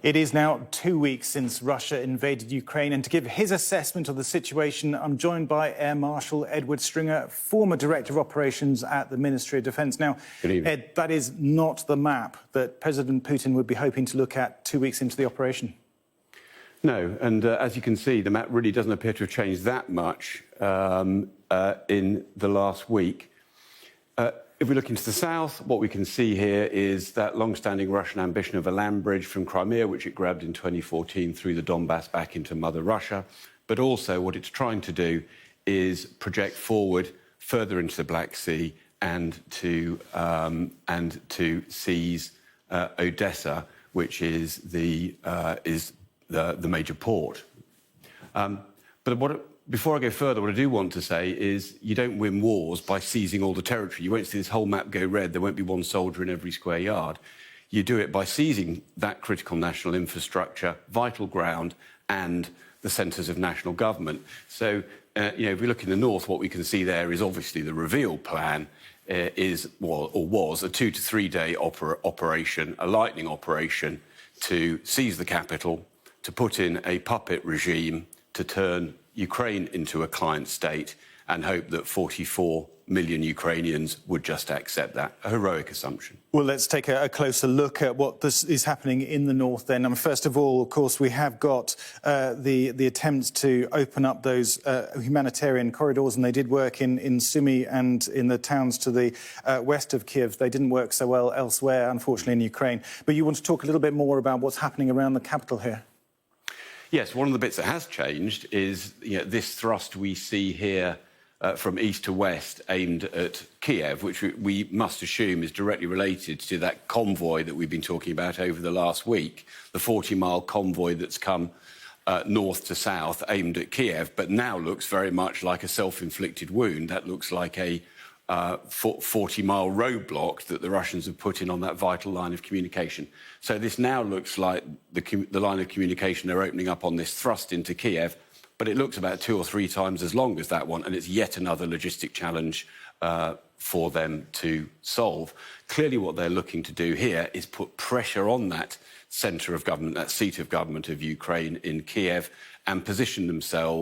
It is now 2 weeks since Russia invaded Ukraine, and to give his assessment of the situation, I'm joined by Air Marshal Edward Stringer, former Director of Operations at the Ministry of Defence. Now, Ed, that is not the map that President Putin would be hoping to look at 2 weeks into the operation. No, and as you can see, the map really doesn't appear to have changed that much in the last week. If we look into the south, what we can see here is that long-standing Russian ambition of a land bridge from Crimea, which it grabbed in 2014 through the Donbass back into Mother Russia. But also what it's trying to do is project forward further into the Black Sea and to seize Odessa, which is the major port. Before I go further, what I do want to say is you don't win wars by seizing all the territory. You won't see this whole map go red. There won't be one soldier in every square yard. You do it by seizing that critical national infrastructure, vital ground, and the centres of national government. So, if we look in the north, what we can see there is obviously the reveal plan was a 2 to 3 day operation, a lightning operation, to seize the capital, to put in a puppet regime, to turn Ukraine into a client state and hope that 44 million Ukrainians would just accept that. A heroic assumption. Well, let's take a closer look at what this is happening in the north then. First of all, of course, we have got the attempts to open up those humanitarian corridors, and they did work in Sumy and in the towns to the west of Kiev. They didn't work so well elsewhere, unfortunately, in Ukraine. But you want to talk a little bit more about what's happening around the capital here? Yes, one of the bits that has changed is this thrust we see here from east to west aimed at Kiev, which we must assume is directly related to that convoy that we've been talking about over the last week, the 40-mile convoy that's come north to south aimed at Kiev, but now looks very much like a self-inflicted wound. That looks like a 40-mile roadblock that the Russians have put in on that vital line of communication. So this now looks like the line of communication they're opening up on this thrust into Kiev, but it looks about 2 or 3 times as long as that one, and it's yet another logistic challenge for them to solve. Clearly what they're looking to do here is put pressure on that centre of government, that seat of government of Ukraine in Kiev, and position themselves